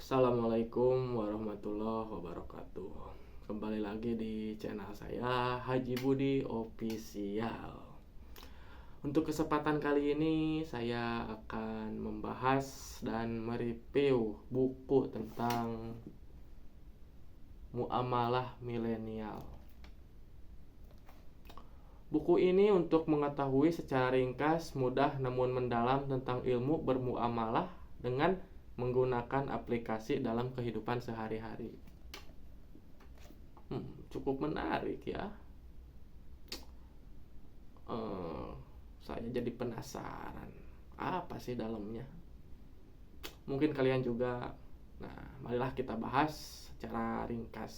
Assalamualaikum warahmatullahi wabarakatuh. Kembali lagi di channel saya Haji Budi Official. Untuk kesempatan kali ini saya akan membahas dan mereview buku tentang muamalah milenial. Buku ini untuk mengetahui secara ringkas, mudah namun mendalam tentang ilmu bermuamalah dengan menggunakan aplikasi dalam kehidupan sehari-hari. Cukup menarik ya. Saya jadi penasaran, apa sih dalamnya? Mungkin kalian juga. Nah, marilah kita bahas secara ringkas.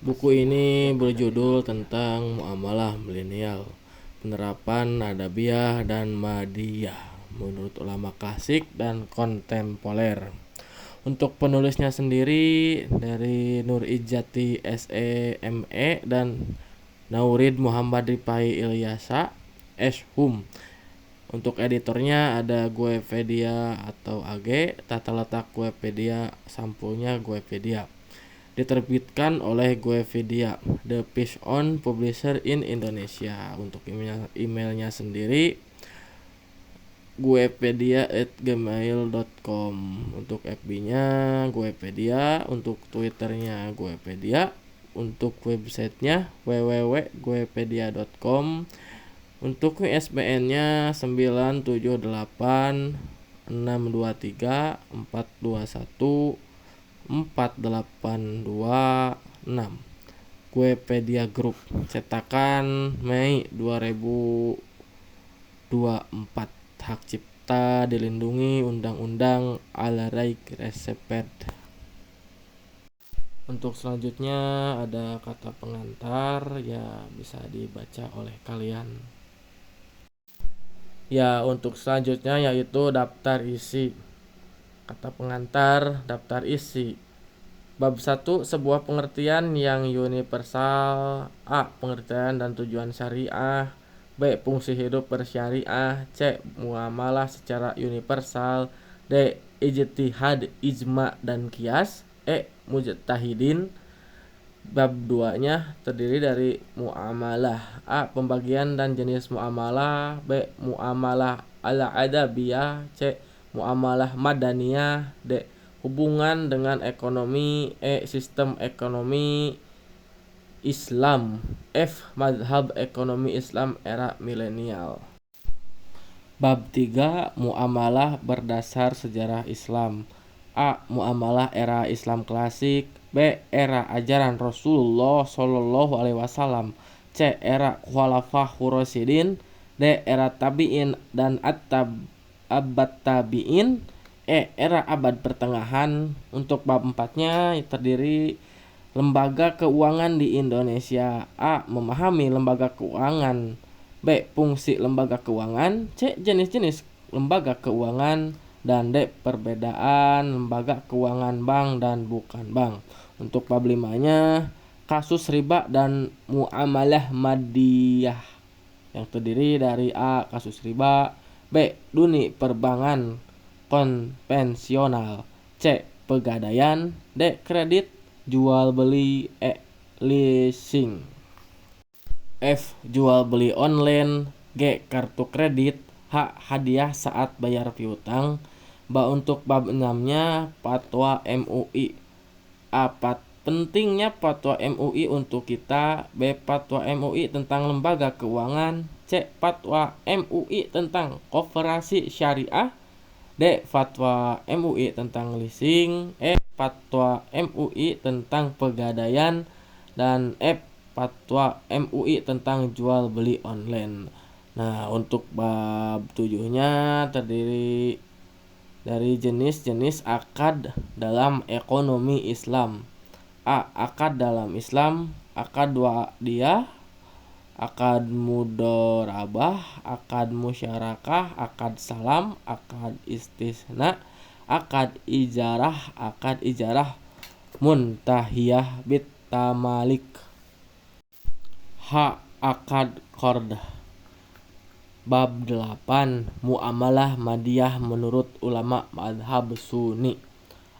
Buku ini berjudul tentang muamalah milenial, penerapan adabiyah dan madiyah menurut ulama klasik dan kontemporer. Untuk penulisnya sendiri dari Nur Ijati SEME dan Naurid Muhammad Ripai Ilyasa Hum. Untuk editornya ada Guepedia atau AG, tata letak Guepedia, sampulnya Guepedia. Diterbitkan oleh Guepedia, the Peace on Publisher in Indonesia. Untuk emailnya sendiri guepedia@gmail.com. Untuk FB-nya Guepedia, untuk Twitternya Guepedia, untuk websitenya www.guepedia.com. Untuk ISBN-nya 9786214214826. Guepedia Group, cetakan Mei 2024. Hak cipta dilindungi Undang-Undang Al-Raik Reseped. Untuk selanjutnya ada kata pengantar, ya bisa dibaca oleh kalian. Ya, untuk selanjutnya yaitu daftar isi. Kata pengantar, daftar isi. Bab 1, sebuah pengertian yang universal. A. Pengertian dan tujuan syariah. B. Fungsi hidup bersyariah. C. Muamalah secara universal. D. Ijtihad, ijma, dan qiyas. E. Mujtahidin. Bab 2-nya terdiri dari muamalah. A. Pembagian dan jenis muamalah. B. Muamalah al-adabiyah. C. Muamalah madaniyah. D. Hubungan dengan ekonomi. E. Sistem ekonomi Islam. F. Mazhab ekonomi Islam era milenial. Bab 3, muamalah berdasar sejarah Islam. A. Muamalah era Islam klasik. B. Era ajaran Rasulullah Shallallahu Alaihi Wasallam. C. Era Khulafaur Rasyidin. D. Era tabi'in dan abad tabi'in. E. Era abad pertengahan. Untuk bab 4-nya terdiri lembaga keuangan di Indonesia. A. Memahami lembaga keuangan. B. Fungsi lembaga keuangan. C. Jenis-jenis lembaga keuangan. Dan D. Perbedaan lembaga keuangan bank dan bukan bank. Untuk bab 5-nya kasus riba dan muamalah madiyah, yang terdiri dari A. Kasus riba. B. Dunia perbankan konvensional. C. Pegadaian. D. Kredit jual beli. E. Leasing. F. Jual beli online. G. Kartu kredit. H. Hadiah saat bayar piutang. Untuk bab 6-nya fatwa MUI. A. Pentingnya fatwa MUI untuk kita. B. Fatwa MUI tentang lembaga keuangan. C. Fatwa MUI tentang koperasi syariah. D. Fatwa MUI tentang leasing. E. Fatwa MUI tentang pegadaian. Dan F. Fatwa MUI tentang jual beli online. Nah, untuk bab 7-nya terdiri dari jenis-jenis akad dalam ekonomi Islam. A. Akad dalam Islam. Akad wadiyah, akad mudorabah, akad musyarakah, akad salam, akad istisna, akad ijarah muntahiyah bit tamalik. H. Akad qard. Bab 8, muamalah madiyah menurut ulama mazhab Sunni.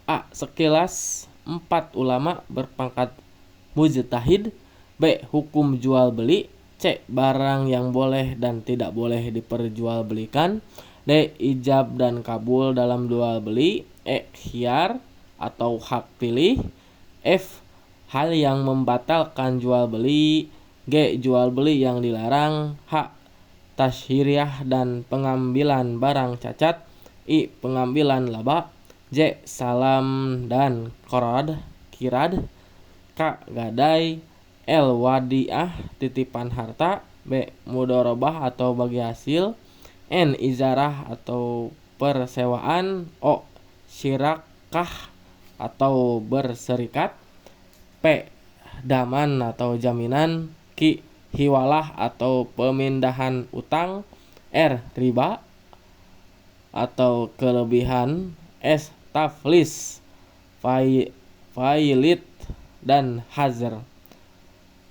A. Sekilas 4 ulama berpangkat mujtahid. B. Hukum jual beli. C. Barang yang boleh dan tidak boleh diperjualbelikan. D. Ijab dan kabul dalam jual beli. E. Khiyar atau hak pilih. F. Hal yang membatalkan jual beli. G. Jual beli yang dilarang. H. Tasyhiriyah dan pengambilan barang cacat. I. Pengambilan laba. J. Salam dan kirad. K. Gadai. L. Wadiah titipan harta. B. Mudorobah atau bagi hasil. N. Izarah atau persewaan. O. Syirakah atau berserikat. P. Daman atau jaminan. Q. Hiwalah atau pemindahan utang. R. Riba atau kelebihan. S. Taflis, failit, dan hazar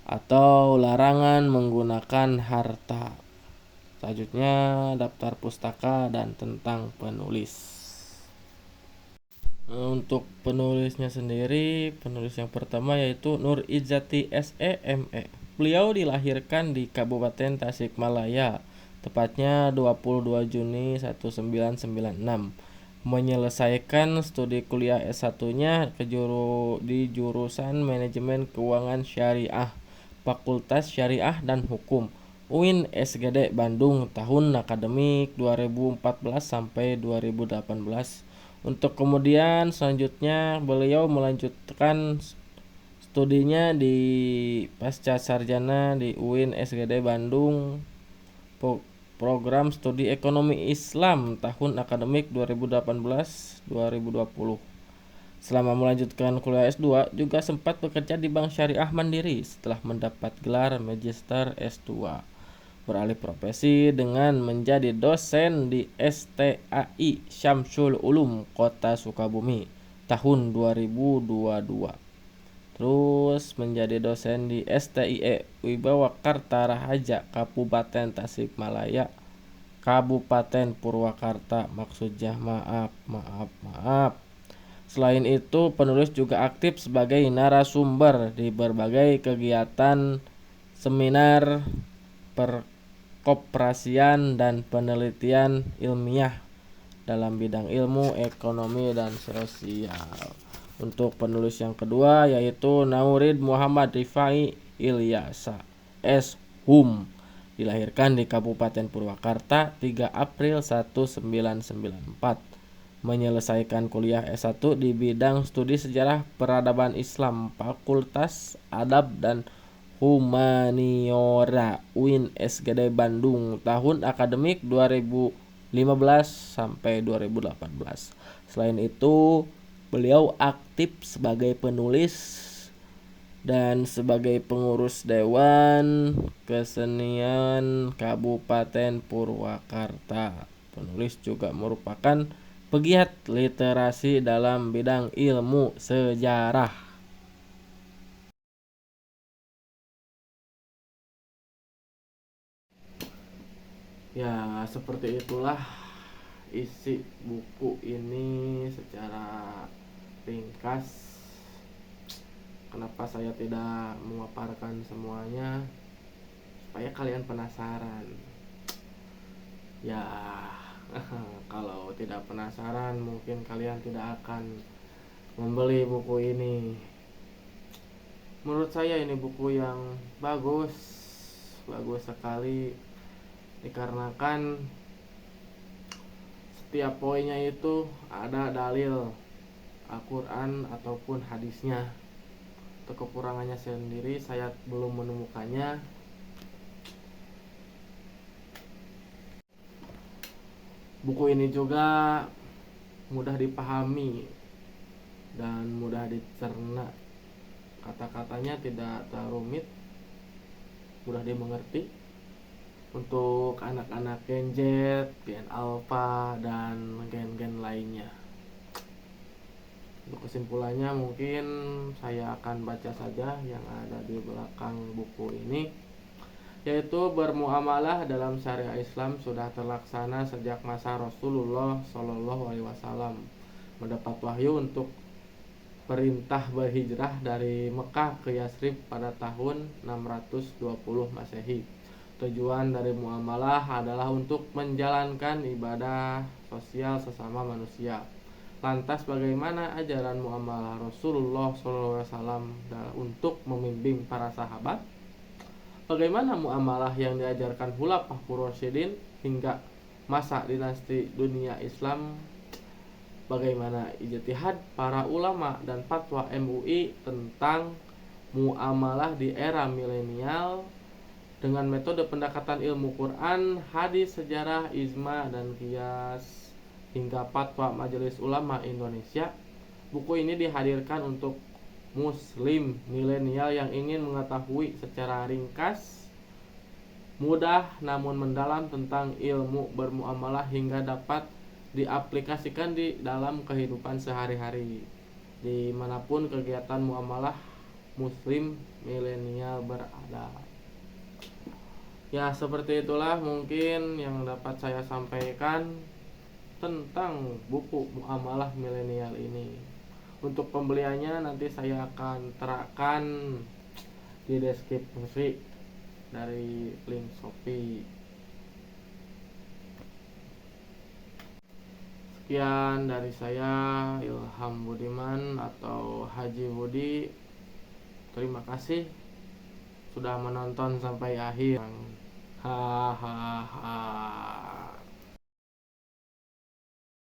atau larangan menggunakan harta. Selanjutnya daftar pustaka dan tentang penulis. Untuk penulisnya sendiri, penulis yang pertama yaitu Nur Izzati SEME. Beliau dilahirkan di Kabupaten Tasikmalaya, tepatnya 22 Juni 1996. Menyelesaikan studi kuliah S1-nya di jurusan Manajemen Keuangan Syariah, Fakultas Syariah dan Hukum, UIN SGD Bandung, tahun akademik 2014 sampai 2018. Untuk kemudian selanjutnya beliau melanjutkan studinya di pasca sarjana di UIN SGD Bandung, program studi ekonomi Islam tahun akademik 2018-2020. Selama melanjutkan kuliah S2 juga sempat bekerja di Bank Syariah Mandiri setelah mendapat gelar Magister S2. Beralih profesi dengan menjadi dosen di STAI Syamsul Ulum Kota Sukabumi tahun 2022. Terus menjadi dosen di STIE Wibawa Karta Rahaja Kabupaten Tasikmalaya, Kabupaten Purwakarta, maksudnya maaf. Selain itu, penulis juga aktif sebagai narasumber di berbagai kegiatan, seminar, perkoperasian, dan penelitian ilmiah dalam bidang ilmu, ekonomi, dan sosial. Untuk penulis yang kedua yaitu Naurid Muhammad Rifai Ilyasa S.Hum, dilahirkan di Kabupaten Purwakarta 3 April 1994. Menyelesaikan kuliah S1 di bidang studi sejarah peradaban Islam, Fakultas Adab dan Humaniora, UIN SGD Bandung, tahun akademik 2015 sampai 2018. Selain itu, beliau aktif sebagai penulis dan sebagai pengurus Dewan Kesenian Kabupaten Purwakarta. Penulis juga merupakan pegiat literasi dalam bidang ilmu sejarah. Ya, seperti itulah isi buku ini secara ringkas. Kenapa saya tidak memaparkan semuanya? Supaya kalian penasaran. Ya, kalau tidak penasaran mungkin kalian tidak akan membeli buku ini. Menurut saya ini buku yang bagus sekali, dikarenakan setiap poinnya itu ada dalil Al-Quran ataupun hadisnya. Untuk kekurangannya sendiri saya belum menemukannya. Buku ini juga mudah dipahami dan mudah dicerna. Kata-katanya tidak terlalu rumit, mudah dimengerti untuk anak-anak Gen Z, Gen Alpha, dan gen-gen lainnya. Untuk kesimpulannya mungkin saya akan baca saja yang ada di belakang buku ini, yaitu bermuamalah dalam syariah Islam sudah terlaksana sejak masa Rasulullah Shallallahu Alaihi Wasallam. Mendapat wahyu untuk perintah berhijrah dari Mekah ke Yatsrib pada tahun 620 Masehi. Tujuan dari muamalah adalah untuk menjalankan ibadah sosial sesama manusia. Lantas bagaimana ajaran muamalah Rasulullah SAW untuk membimbing para sahabat? Bagaimana muamalah yang diajarkan Khulafaur Rasyidin hingga masa dinasti dunia Islam? Bagaimana ijtihad para ulama dan fatwa MUI tentang muamalah di era milenial dengan metode pendekatan ilmu Quran, hadis, sejarah, ijma, dan qiyas hingga fatwa Majelis Ulama Indonesia. Buku ini dihadirkan untuk muslim milenial yang ingin mengetahui secara ringkas, mudah namun mendalam tentang ilmu bermuamalah hingga dapat diaplikasikan di dalam kehidupan sehari-hari dimanapun kegiatan muamalah muslim milenial berada. Ya, seperti itulah mungkin yang dapat saya sampaikan tentang buku muamalah milenial ini. Untuk pembeliannya nanti saya akan terapkan di deskripsi dari link Shopee. Sekian dari saya, Ilham Budiman atau Haji Budi. Terima kasih sudah menonton sampai akhir. Hahaha.